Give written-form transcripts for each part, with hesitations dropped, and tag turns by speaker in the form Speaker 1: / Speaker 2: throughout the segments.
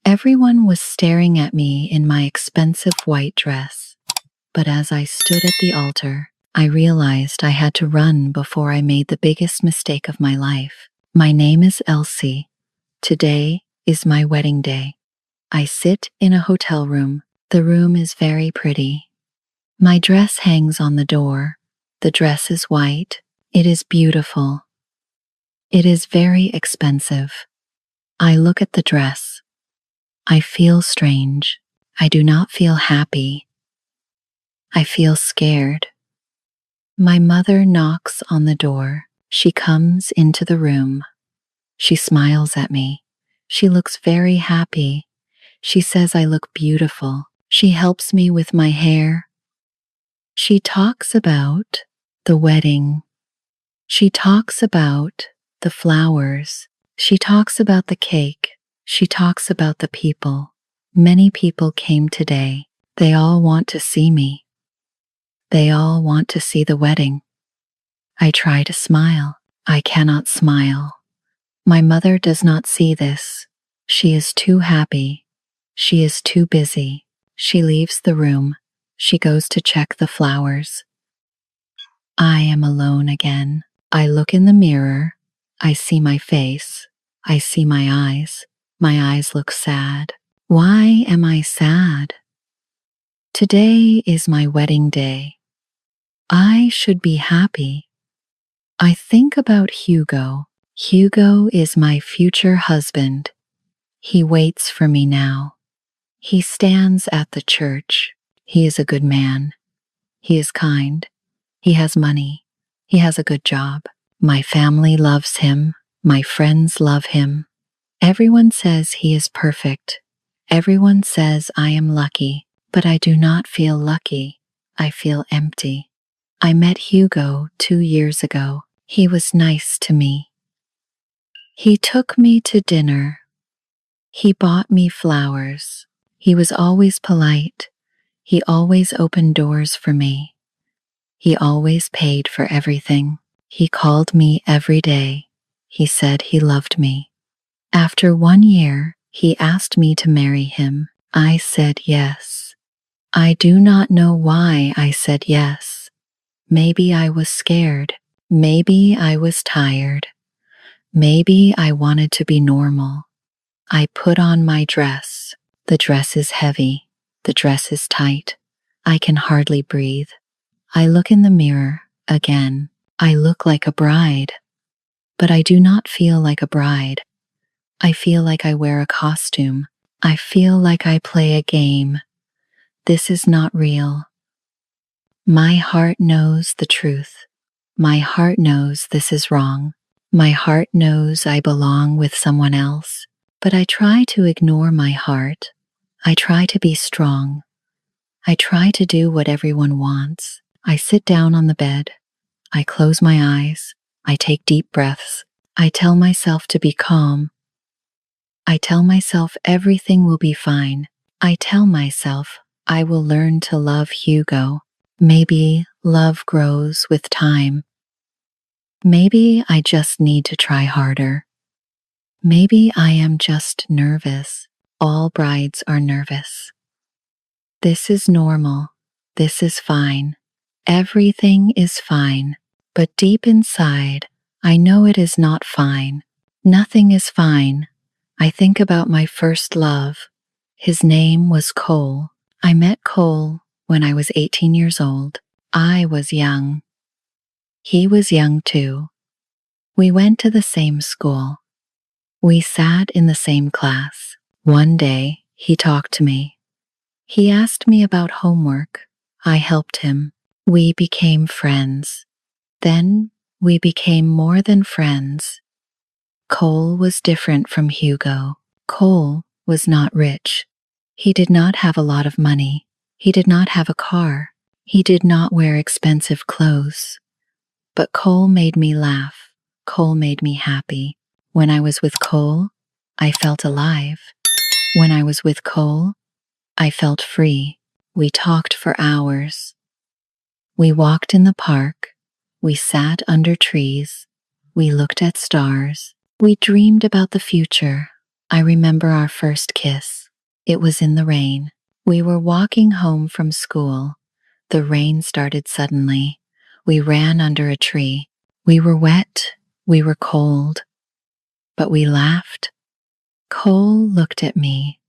Speaker 1: Everyone was staring at me in my expensive white dress. But as I stood at the altar, I realized I had to run before I made the biggest mistake of my life. My name is Elsie. Today is my wedding day. I sit in a hotel room. The room is very pretty. My dress hangs on the door. The dress is white. It is beautiful. It is very expensive. I look at the dress. I feel strange. I do not feel happy. I feel scared. My mother knocks on the door. She comes into the room. She smiles at me. She looks very happy. She says I look beautiful. She helps me with my hair. She talks about the wedding. She talks about the flowers. She talks about the cake. She talks about the people. Many people came today. They all want to see me. They all want to see the wedding. I try to smile. I cannot smile. My mother does not see this. She is too happy. She is too busy. She leaves the room. She goes to check the flowers. I am alone again. I look in the mirror. I see my face. I see my eyes. My eyes look sad. Why am I sad? Today is my wedding day. I should be happy. I think about Hugo. Hugo is my future husband. He waits for me now. He stands at the church. He is a good man. He is kind. He has money. He has a good job. My family loves him. My friends love him. Everyone says he is perfect. Everyone says I am lucky, but I do not feel lucky. I feel empty. I met Hugo 2 years ago. He was nice to me. He took me to dinner. He bought me flowers. He was always polite. He always opened doors for me. He always paid for everything. He called me every day. He said he loved me. After 1 year, he asked me to marry him. I said yes. I do not know why I said yes. Maybe I was scared. Maybe I was tired. Maybe I wanted to be normal. I put on my dress. The dress is heavy. The dress is tight. I can hardly breathe. I look in the mirror again. I look like a bride. But I do not feel like a bride. I feel like I wear a costume. I feel like I play a game. This is not real. My heart knows the truth. My heart knows this is wrong. My heart knows I belong with someone else. But I try to ignore my heart. I try to be strong. I try to do what everyone wants. I sit down on the bed. I close my eyes. I take deep breaths. I tell myself to be calm. I tell myself everything will be fine. I tell myself I will learn to love Hugo. Maybe love grows with time. Maybe I just need to try harder. Maybe I am just nervous. All brides are nervous. This is normal. This is fine. Everything is fine. But deep inside, I know it is not fine. Nothing is fine. I think about my first love. His name was Cole. I met Cole when I was 18 years old. I was young. He was young too. We went to the same school. We sat in the same class. One day, he talked to me. He asked me about homework. I helped him. We became friends. Then, we became more than friends. Cole was different from Hugo. Cole was not rich. He did not have a lot of money. He did not have a car. He did not wear expensive clothes. But Cole made me laugh. Cole made me happy. When I was with Cole, I felt alive. When I was with Cole, I felt free. We talked for hours. We walked in the park. We sat under trees. We looked at stars. We dreamed about the future. I remember our first kiss. It was in the rain. We were walking home from school. The rain started suddenly. We ran under a tree. We were wet. We were cold. But we laughed. Cole looked at me.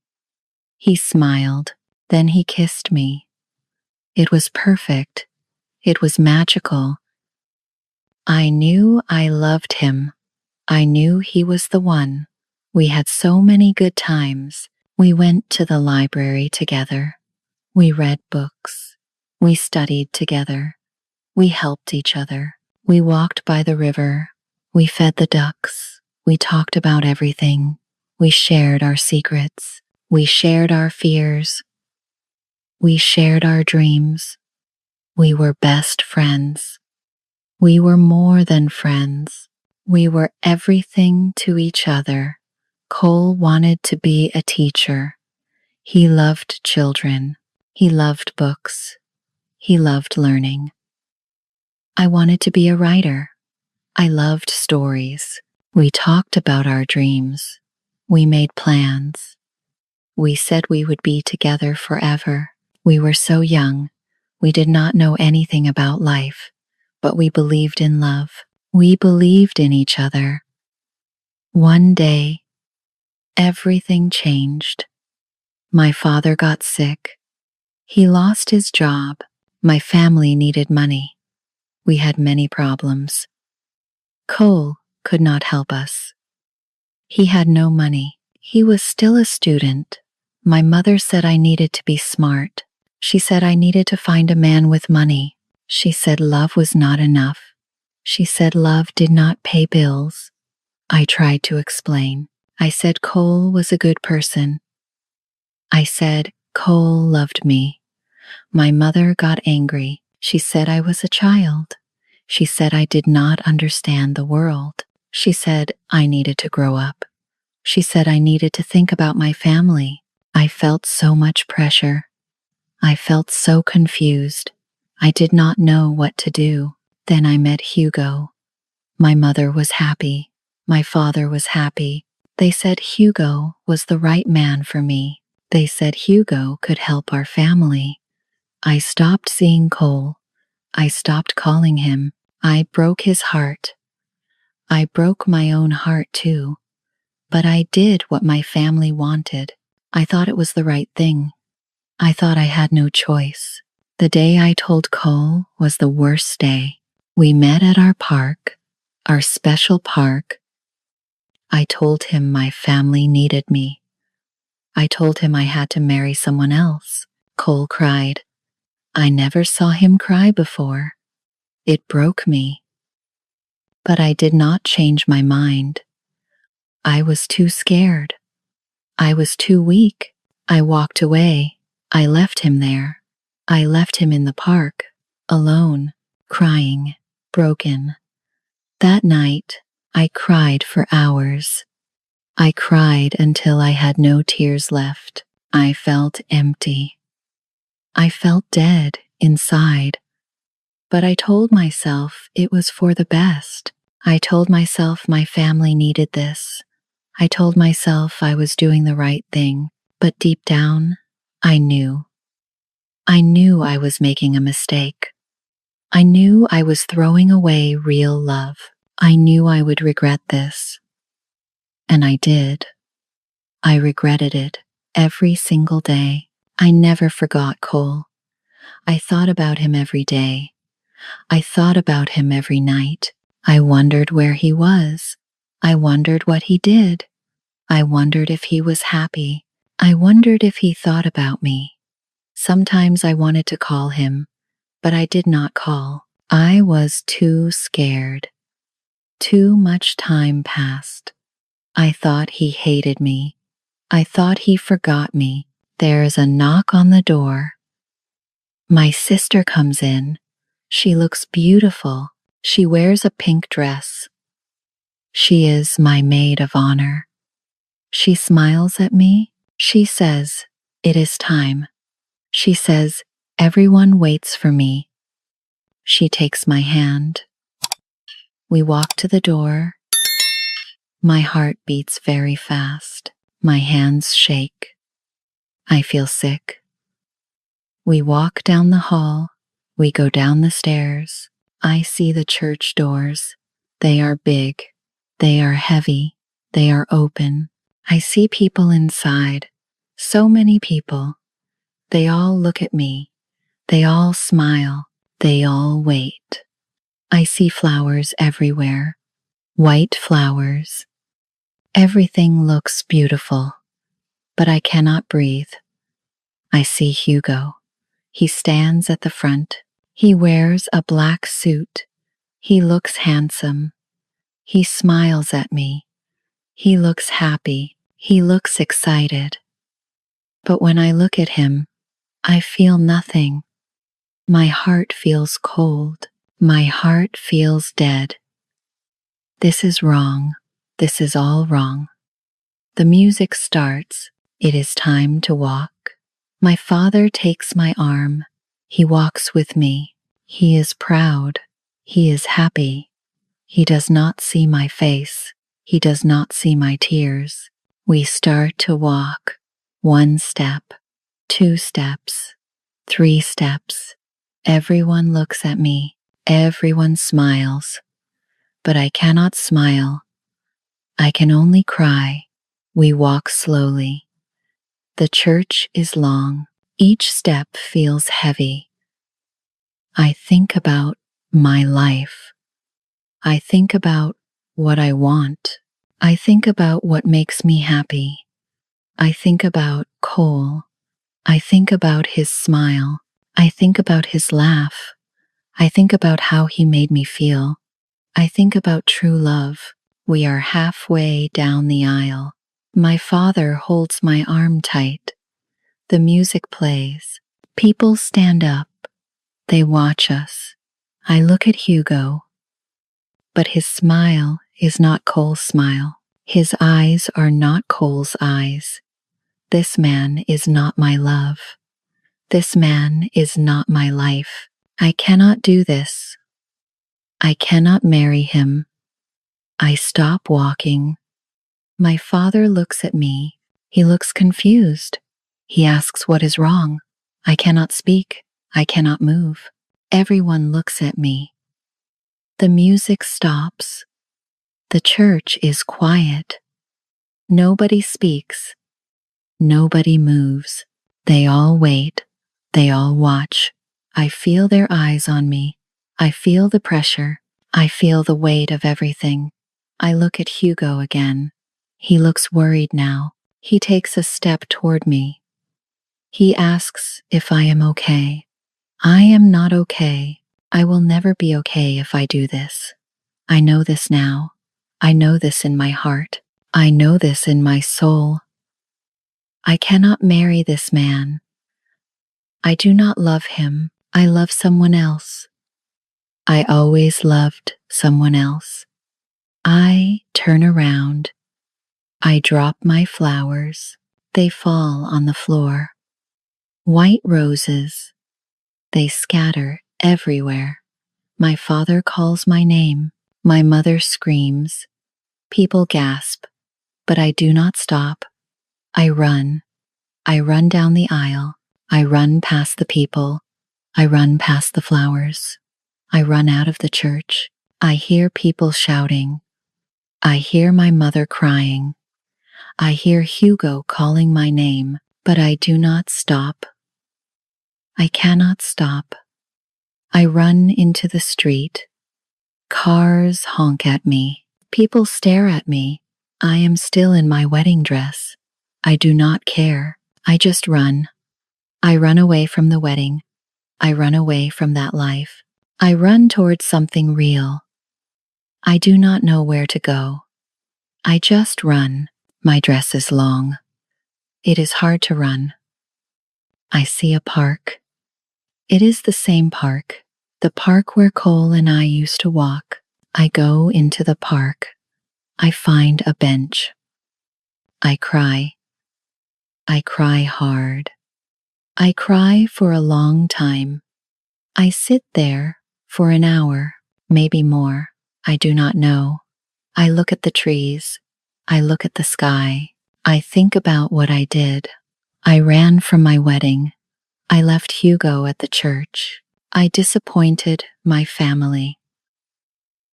Speaker 1: He smiled. Then he kissed me. It was perfect. It was magical. I knew I loved him. I knew he was the one. We had so many good times. We went to the library together. We read books. We studied together. We helped each other. We walked by the river. We fed the ducks. We talked about everything. We shared our secrets. We shared our fears. We shared our dreams. We were best friends. We were more than friends. We were everything to each other. Cole wanted to be a teacher. He loved children. He loved books. He loved learning. I wanted to be a writer. I loved stories. We talked about our dreams. We made plans. We said we would be together forever. We were so young. We did not know anything about life, but we believed in love. We believed in each other. One day, everything changed. My father got sick. He lost his job. My family needed money. We had many problems. Cole could not help us. He had no money. He was still a student. My mother said I needed to be smart. She said I needed to find a man with money. She said love was not enough. She said love did not pay bills. I tried to explain. I said Cole was a good person. I said Cole loved me. My mother got angry. She said I was a child. She said I did not understand the world. She said I needed to grow up. She said I needed to think about my family. I felt so much pressure. I felt so confused. I did not know what to do. Then I met Hugo. My mother was happy. My father was happy. They said Hugo was the right man for me. They said Hugo could help our family. I stopped seeing Cole. I stopped calling him. I broke his heart. I broke my own heart too. But I did what my family wanted. I thought it was the right thing. I thought I had no choice. The day I told Cole was the worst day. We met at our park, our special park. I told him my family needed me. I told him I had to marry someone else. Cole cried. I never saw him cry before. It broke me. But I did not change my mind. I was too scared. I was too weak. I walked away. I left him there. I left him in the park, alone, crying, broken. That night, I cried for hours. I cried until I had no tears left. I felt empty. I felt dead inside. But I told myself it was for the best. I told myself my family needed this. I told myself I was doing the right thing. But deep down, I knew. I knew I was making a mistake. I knew I was throwing away real love. I knew I would regret this. And I did. I regretted it every single day. I never forgot Cole. I thought about him every day. I thought about him every night. I wondered where he was. I wondered what he did. I wondered if he was happy. I wondered if he thought about me. Sometimes I wanted to call him, but I did not call. I was too scared. Too much time passed. I thought he hated me. I thought he forgot me. There's a knock on the door. My sister comes in. She looks beautiful. She wears a pink dress. She is my maid of honor. She smiles at me. She says, "It is time." She says, "Everyone waits for me." She takes my hand. We walk to the door. My heart beats very fast. My hands shake. I feel sick. We walk down the hall. We go down the stairs. I see the church doors. They are big. They are heavy. They are open. I see people inside. So many people. They all look at me. They all smile. They all wait. I see flowers everywhere. White flowers. Everything looks beautiful. But I cannot breathe. I see Hugo. He stands at the front. He wears a black suit. He looks handsome. He smiles at me. He looks happy. He looks excited. But when I look at him, I feel nothing. My heart feels cold. My heart feels dead. This is wrong. This is all wrong. The music starts. It is time to walk. My father takes my arm. He walks with me. He is proud. He is happy. He does not see my face. He does not see my tears. We start to walk. 1 step, 2 steps, 3 steps. Everyone looks at me. Everyone smiles. But I cannot smile. I can only cry. We walk slowly. The church is long. Each step feels heavy. I think about my life. I think about what I want. I think about what makes me happy. I think about Cole. I think about his smile. I think about his laugh. I think about how he made me feel. I think about true love. We are halfway down the aisle. My father holds my arm tight. The music plays. People stand up. They watch us. I look at Hugo. But his smile is not Cole's smile. His eyes are not Cole's eyes. This man is not my love. This man is not my life. I cannot do this. I cannot marry him. I stop walking. My father looks at me. He looks confused. He asks what is wrong. I cannot speak. I cannot move. Everyone looks at me. The music stops. The church is quiet. Nobody speaks. Nobody moves. They all wait. They all watch. I feel their eyes on me. I feel the pressure. I feel the weight of everything. I look at Hugo again. He looks worried now. He takes a step toward me. He asks if I am okay. I am not okay. I will never be okay if I do this. I know this now. I know this in my heart. I know this in my soul. I cannot marry this man. I do not love him. I love someone else. I always loved someone else. I turn around. I drop my flowers. They fall on the floor. White roses. They scatter everywhere. My father calls my name. My mother screams. People gasp. But I do not stop. I run. I run down the aisle. I run past the people. I run past the flowers. I run out of the church. I hear people shouting. I hear my mother crying. I hear Hugo calling my name, but I do not stop. I cannot stop. I run into the street. Cars honk at me. People stare at me. I am still in my wedding dress. I do not care. I just run. I run away from the wedding. I run away from that life. I run towards something real. I do not know where to go. I just run. My dress is long. It is hard to run. I see a park. It is the same park. The park where Cole and I used to walk. I go into the park. I find a bench. I cry. I cry hard. I cry for a long time. I sit there for an hour, maybe more. I do not know. I look at the trees. I look at the sky. I think about what I did. I ran from my wedding. I left Hugo at the church. I disappointed my family.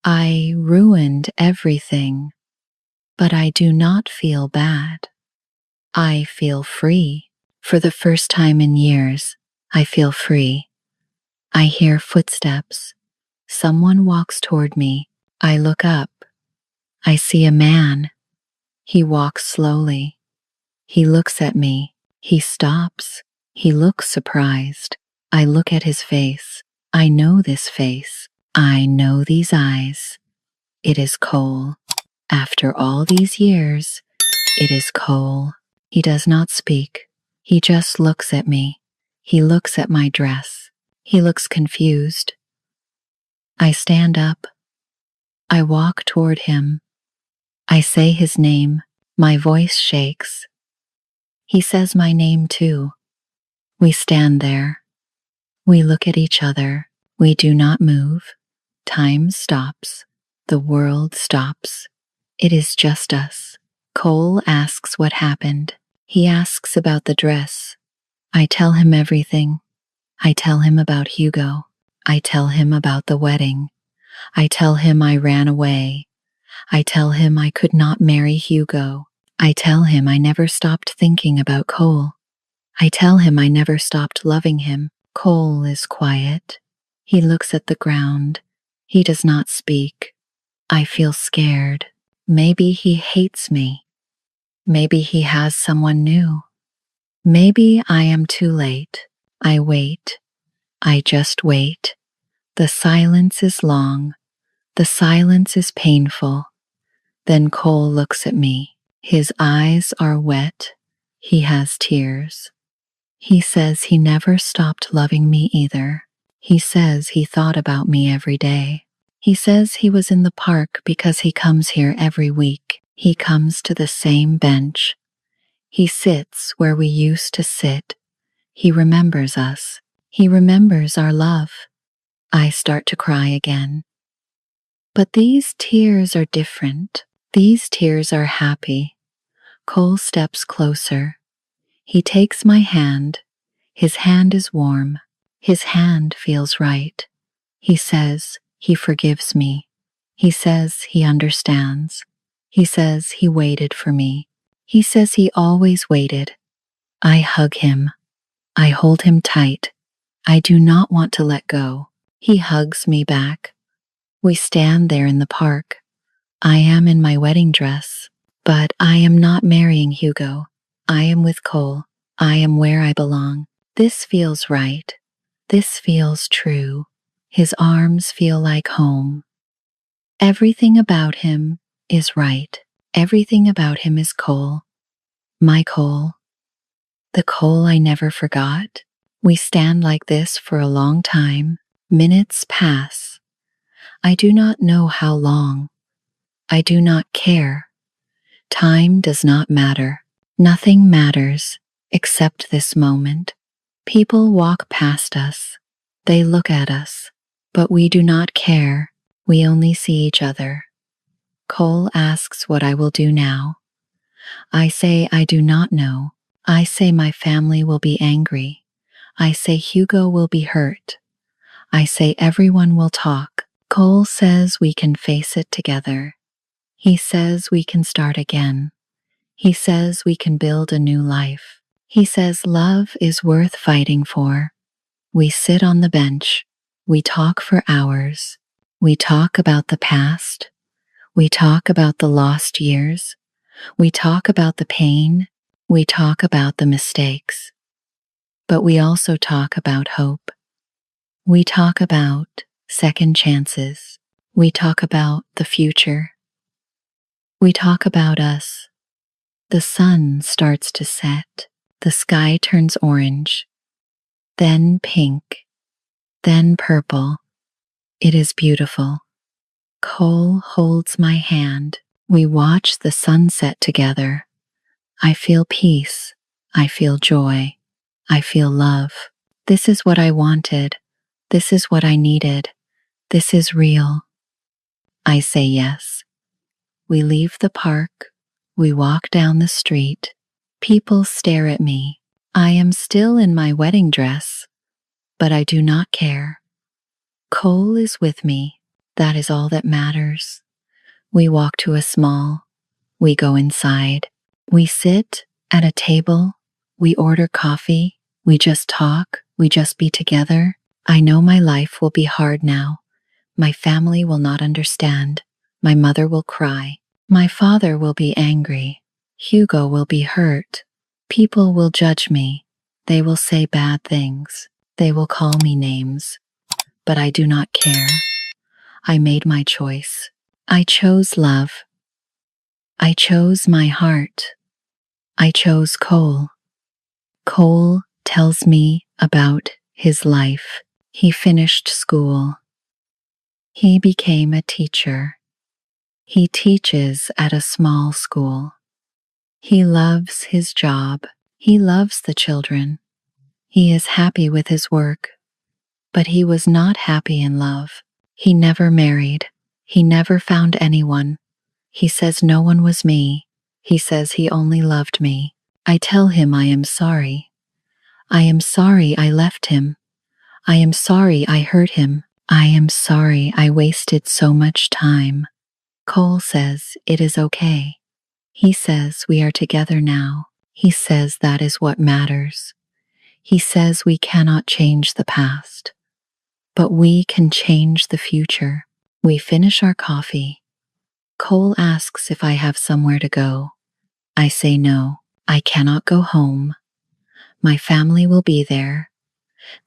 Speaker 1: I ruined everything, but I do not feel bad. I feel free. For the first time in years, I feel free. I hear footsteps. Someone walks toward me. I look up. I see a man. He walks slowly. He looks at me. He stops. He looks surprised. I look at his face. I know this face. I know these eyes. It is Cole. After all these years, it is Cole. He does not speak. He just looks at me. He looks at my dress. He looks confused. I stand up. I walk toward him. I say his name. My voice shakes. He says my name too. We stand there. We look at each other. We do not move. Time stops. The world stops. It is just us. Cole asks what happened. He asks about the dress. I tell him everything. I tell him about Hugo. I tell him about the wedding. I tell him I ran away. I tell him I could not marry Hugo. I tell him I never stopped thinking about Cole. I tell him I never stopped loving him. Cole is quiet. He looks at the ground. He does not speak. I feel scared. Maybe he hates me. Maybe he has someone new. Maybe I am too late. I wait. I just wait. The silence is long. The silence is painful. Then Cole looks at me. His eyes are wet. He has tears. He says he never stopped loving me either. He says he thought about me every day. He says he was in the park because he comes here every week. He comes to the same bench. He sits where we used to sit. He remembers us. He remembers our love. I start to cry again. But these tears are different. These tears are happy. Cole steps closer. He takes my hand. His hand is warm. His hand feels right. He says he forgives me. He says he understands. He says he waited for me. He says he always waited. I hug him. I hold him tight. I do not want to let go. He hugs me back. We stand there in the park. I am in my wedding dress, but I am not marrying Hugo. I am with Cole. I am where I belong. This feels right. This feels true. His arms feel like home. Everything about him is right. Everything about him is Cole. My Cole. The Cole I never forgot. We stand like this for a long time. Minutes pass. I do not know how long. I do not care. Time does not matter. Nothing matters except this moment. People walk past us. They look at us. But we do not care. We only see each other. Cole asks what I will do now. I say I do not know. I say my family will be angry. I say Hugo will be hurt. I say everyone will talk. Cole says we can face it together. He says we can start again. He says we can build a new life. He says love is worth fighting for. We sit on the bench. We talk for hours. We talk about the past. We talk about the lost years. We talk about the pain. We talk about the mistakes. But we also talk about hope. We talk about second chances. We talk about the future. We talk about us. The sun starts to set. The sky turns orange, then pink, then purple. It is beautiful. Cole holds my hand. We watch the sunset together. I feel peace. I feel joy. I feel love. This is what I wanted. This is what I needed. This is real. I say yes. We leave the park. We walk down the street. People stare at me. I am still in my wedding dress, but I do not care. Cole is with me. That is all that matters. We walk to a small. We go inside. We sit at a table. We order coffee. We just talk. We just be together. I know my life will be hard now. My family will not understand. My mother will cry. My father will be angry. Hugo will be hurt. People will judge me. They will say bad things. They will call me names. But I do not care. I made my choice. I chose love. I chose my heart. I chose Cole. Cole tells me about his life. He finished school. He became a teacher. He teaches at a small school. He loves his job. He loves the children. He is happy with his work. But he was not happy in love. He never married. He never found anyone. He says no one was me. He says he only loved me. I tell him I am sorry. I am sorry I left him. I am sorry I hurt him. I am sorry I wasted so much time. Cole says it is okay. He says we are together now. He says that is what matters. He says we cannot change the past, but we can change the future. We finish our coffee. Cole asks if I have somewhere to go. I say no, I cannot go home. My family will be there.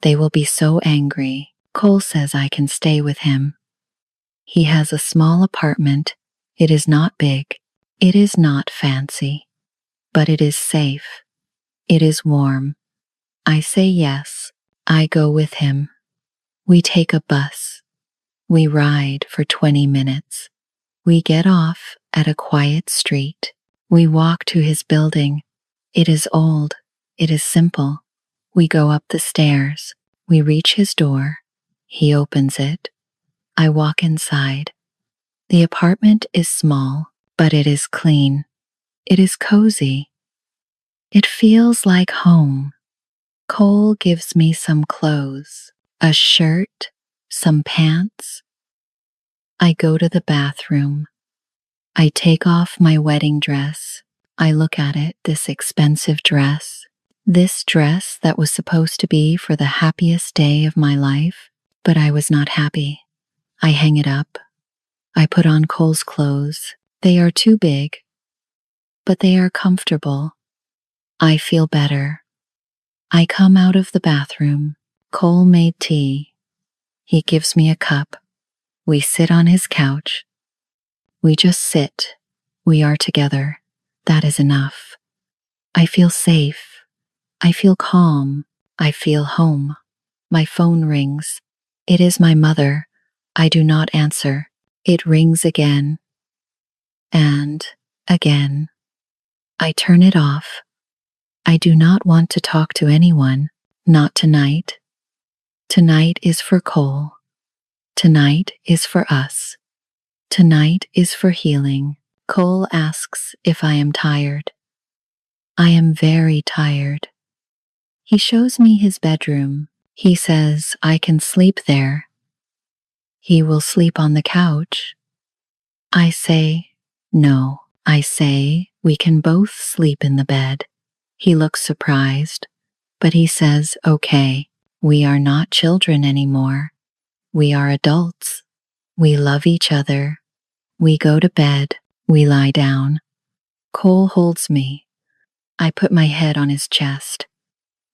Speaker 1: They will be so angry. Cole says I can stay with him. He has a small apartment. It is not big. It is not fancy. But it is safe. It is warm. I say yes. I go with him. We take a bus. We ride for 20 minutes. We get off at a quiet street. We walk to his building. It is old. It is simple. We go up the stairs. We reach his door. He opens it. I walk inside. The apartment is small, but it is clean. It is cozy. It feels like home. Cole gives me some clothes, a shirt, some pants. I go to the bathroom. I take off my wedding dress. I look at it, this expensive dress. This dress that was supposed to be for the happiest day of my life, but I was not happy. I hang it up. I put on Cole's clothes. They are too big, but they are comfortable. I feel better. I come out of the bathroom. Cole made tea. He gives me a cup. We sit on his couch. We just sit. We are together. That is enough. I feel safe. I feel calm. I feel home. My phone rings. It is my mother. I do not answer. It rings again. And again. I turn it off. I do not want to talk to anyone. Not tonight. Tonight is for Cole. Tonight is for us. Tonight is for healing. Cole asks if I am tired. I am very tired. He shows me his bedroom. He says I can sleep there. He will sleep on the couch. I say, no. I say we can both sleep in the bed. He looks surprised, but he says, okay, we are not children anymore. We are adults. We love each other. We go to bed. We lie down. Cole holds me. I put my head on his chest.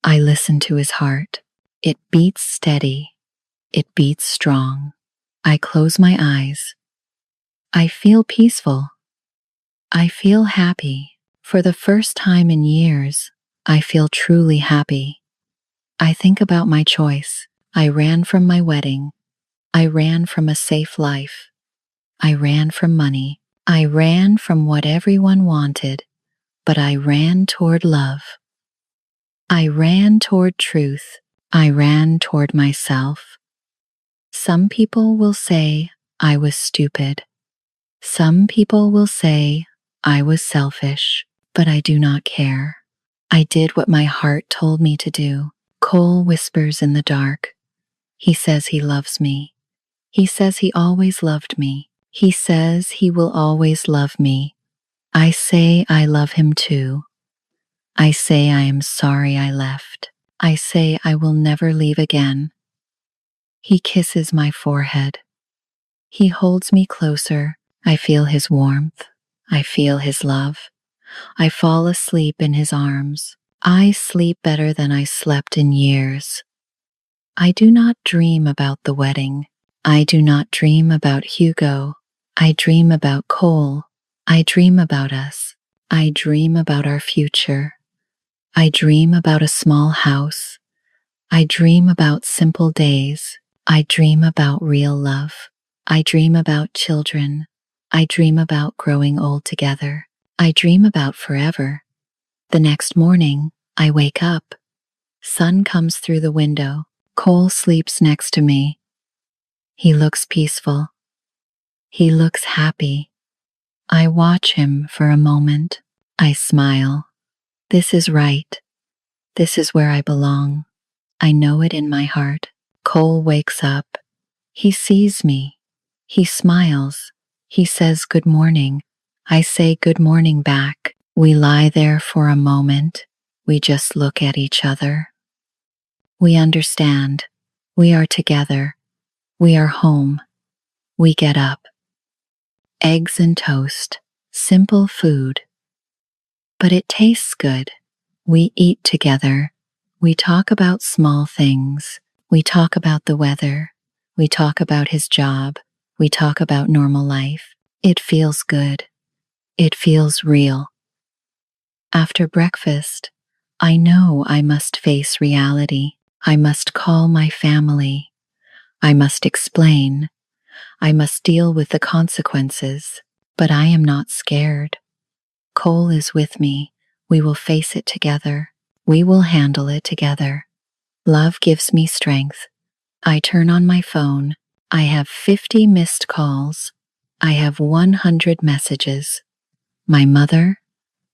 Speaker 1: I listen to his heart. It beats steady. It beats strong. I close my eyes. I feel peaceful. I feel happy. For the first time in years, I feel truly happy. I think about my choice. I ran from my wedding. I ran from a safe life. I ran from money. I ran from what everyone wanted, but I ran toward love. I ran toward truth. I ran toward myself. Some people will say I was stupid. Some people will say I was selfish, but I do not care. I did what my heart told me to do. Cole whispers in the dark. He says he loves me. He says he always loved me. He says he will always love me. I say I love him too. I say I am sorry I left. I say I will never leave again. He kisses my forehead. He holds me closer. I feel his warmth. I feel his love. I fall asleep in his arms. I sleep better than I slept in years. I do not dream about the wedding. I do not dream about Hugo. I dream about Cole. I dream about us. I dream about our future. I dream about a small house. I dream about simple days. I dream about real love. I dream about children. I dream about growing old together. I dream about forever. The next morning, I wake up. Sun comes through the window. Cole sleeps next to me. He looks peaceful. He looks happy. I watch him for a moment. I smile. This is right. This is where I belong. I know it in my heart. Cole wakes up. He sees me. He smiles. He says good morning. I say good morning back. We lie there for a moment. We just look at each other. We understand. We are together. We are home. We get up. Eggs and toast. Simple food. But it tastes good. We eat together. We talk about small things. We talk about the weather. We talk about his job. We talk about normal life. It feels good. It feels real. After breakfast, I know I must face reality. I must call my family. I must explain. I must deal with the consequences. But I am not scared. Cole is with me. We will face it together. We will handle it together. Love gives me strength. I turn on my phone. I have 50 missed calls. I have 100 messages. My mother,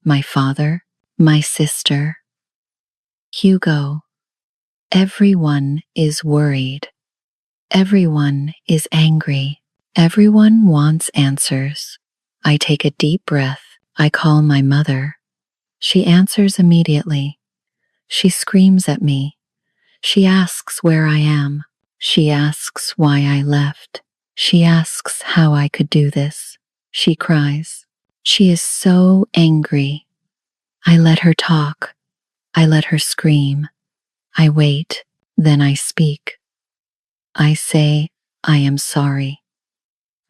Speaker 1: my father, my sister. Hugo. Everyone is worried. Everyone is angry. Everyone wants answers. I take a deep breath. I call my mother. She answers immediately. She screams at me. She asks where I am. She asks why I left. She asks how I could do this. She cries. She is so angry. I let her talk. I let her scream. I wait, then I speak. I say, I am sorry.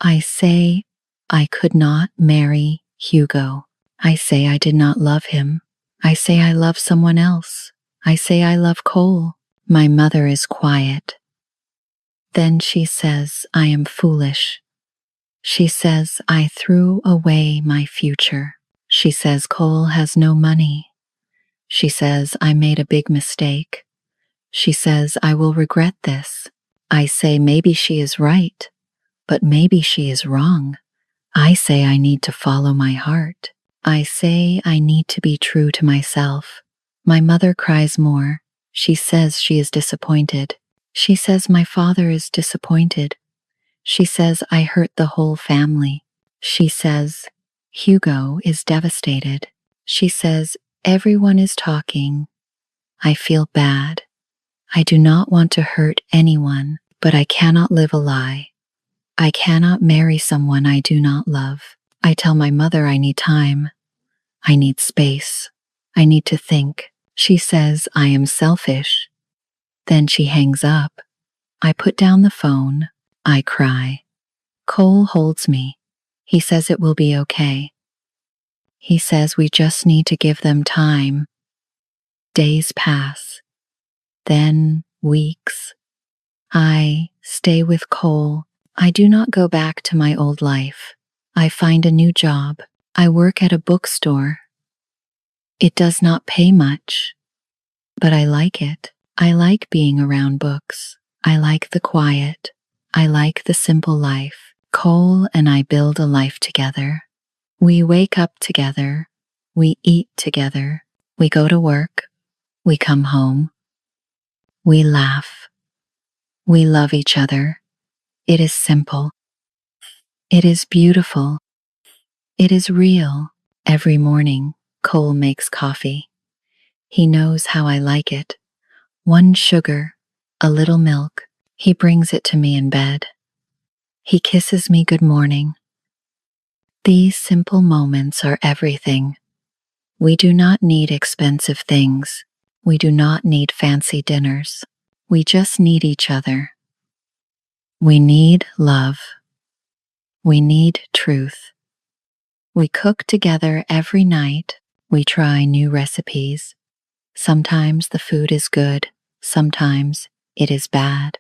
Speaker 1: I say, I could not marry Hugo. I say I did not love him. I say I love someone else. I say I love Cole. My mother is quiet. Then she says I am foolish. She says I threw away my future. She says Cole has no money. She says I made a big mistake. She says I will regret this. I say maybe she is right, but maybe she is wrong. I say I need to follow my heart. I say I need to be true to myself. My mother cries more. She says she is disappointed. She says my father is disappointed. She says I hurt the whole family. She says Hugo is devastated. She says everyone is talking. I feel bad. I do not want to hurt anyone, but I cannot live a lie. I cannot marry someone I do not love. I tell my mother I need time. I need space. I need to think. She says I am selfish. Then she hangs up. I put down the phone. I cry. Cole holds me. He says it will be okay. He says we just need to give them time. Days pass. Then weeks. I stay with Cole. I do not go back to my old life. I find a new job. I work at a bookstore. It does not pay much, but I like it. I like being around books. I like the quiet. I like the simple life. Cole and I build a life together. We wake up together. We eat together. We go to work, we come home, we laugh, we love each other. It is simple. It is beautiful. It is real. Every morning, Cole makes coffee. He knows how I like it. One sugar, a little milk. He brings it to me in bed. He kisses me good morning. These simple moments are everything. We do not need expensive things. We do not need fancy dinners. We just need each other. We need love. We need truth. We cook together every night. We try new recipes. Sometimes the food is good. Sometimes it is bad.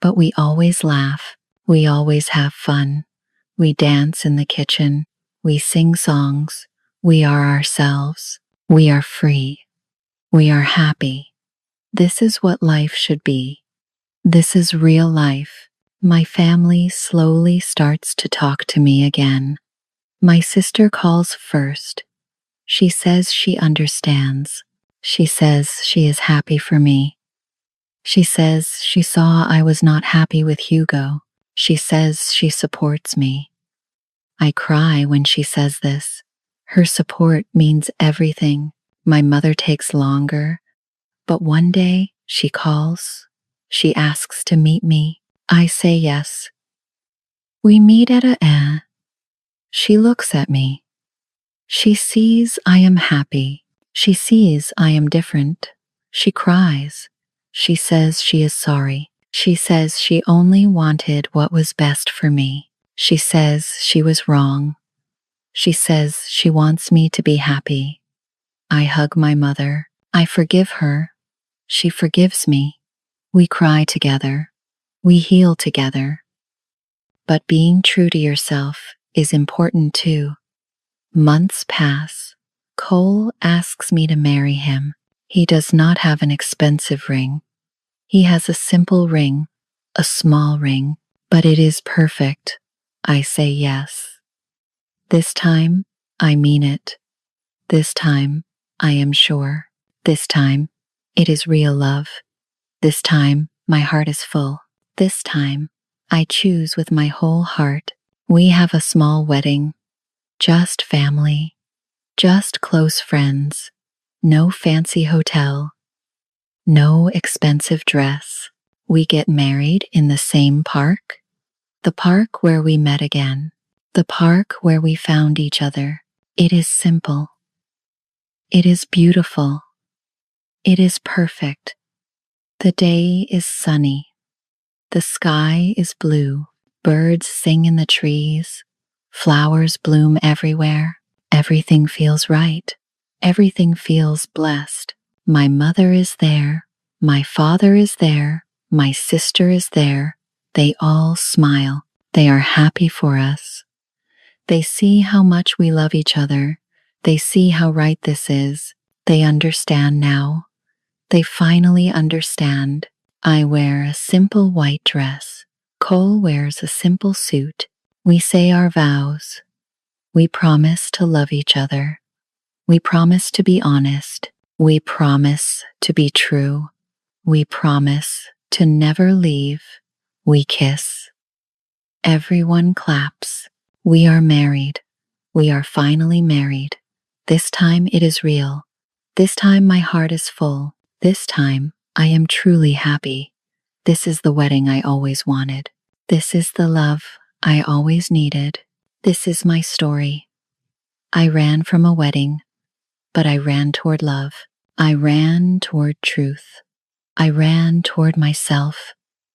Speaker 1: But we always laugh. We always have fun. We dance in the kitchen. We sing songs. We are ourselves. We are free. We are happy. This is what life should be. This is real life. My family slowly starts to talk to me again. My sister calls first. She says she understands. She says she is happy for me. She says she saw I was not happy with Hugo. She says she supports me. I cry when she says this. Her support means everything. My mother takes longer, but one day she calls. She asks to meet me. I say yes. We meet at a inn. She looks at me. She sees I am happy. She sees I am different. She cries. She says she is sorry. She says she only wanted what was best for me. She says she was wrong. She says she wants me to be happy. I hug my mother. I forgive her. She forgives me. We cry together. We heal together. But being true to yourself is important too. Months pass. Cole asks me to marry him. He does not have an expensive ring. He has a simple ring, a small ring, but it is perfect. I say yes. This time, I mean it. This time, I am sure. This time, it is real love. This time, my heart is full. This time, I choose with my whole heart. We have a small wedding. Just family. Just close friends. No fancy hotel. No expensive dress. We get married in the same park. The park where we met again. The park where we found each other. It is simple. It is beautiful. It is perfect. The day is sunny. The sky is blue. Birds sing in the trees. Flowers bloom everywhere. Everything feels right. Everything feels blessed. My mother is there. My father is there. My sister is there. They all smile. They are happy for us. They see how much we love each other. They see how right this is. They understand now. They finally understand. I wear a simple white dress. Cole wears a simple suit. We say our vows. We promise to love each other. We promise to be honest. We promise to be true. We promise to never leave. We kiss. Everyone claps. We are married. We are finally married. This time it is real. This time my heart is full. This time I am truly happy. This is the wedding I always wanted. This is the love I always needed. This is my story. I ran from a wedding, but I ran toward love. I ran toward truth. I ran toward myself.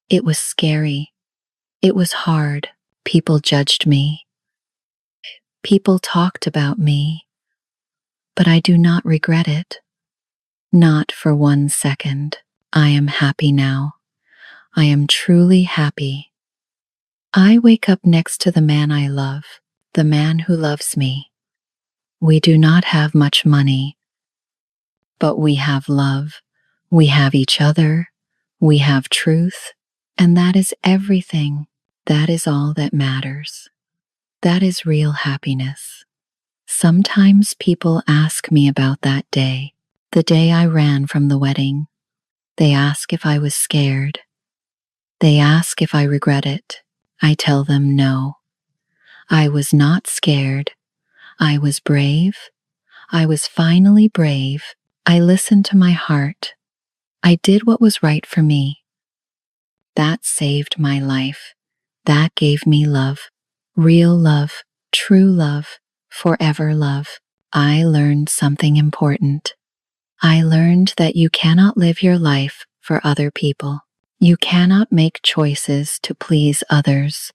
Speaker 1: It was scary. It was hard. People judged me. People talked about me. But I do not regret it. Not for 1 second. I am happy now. I am truly happy. I wake up next to the man I love, the man who loves me. We do not have much money, but we have love. We have each other. We have truth. And that is everything. That is all that matters. That is real happiness. Sometimes people ask me about that day. The day I ran from the wedding, they ask if I was scared. They ask if I regret it. I tell them no. I was not scared. I was brave. I was finally brave. I listened to my heart. I did what was right for me. That saved my life. That gave me love. Real love, true love, forever love. I learned something important. I learned that you cannot live your life for other people. You cannot make choices to please others.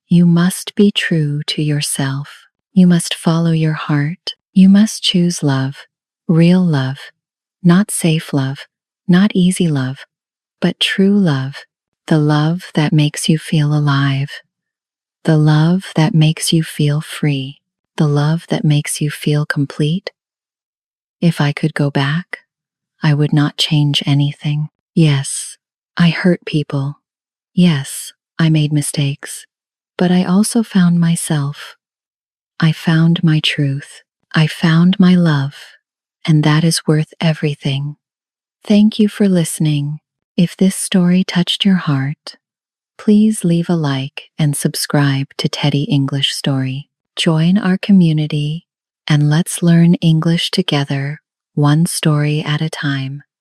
Speaker 1: You must be true to yourself. You must follow your heart. You must choose love, real love, not safe love, not easy love, but true love, the love that makes you feel alive, the love that makes you feel free, the love that makes you feel complete. If I could go back, I would not change anything. Yes, I hurt people. Yes, I made mistakes. But I also found myself. I found my truth. I found my love. And that is worth everything. Thank you for listening. If this story touched your heart, please leave a like and subscribe to Teddy English Story. Join our community and let's learn English together, one story at a time.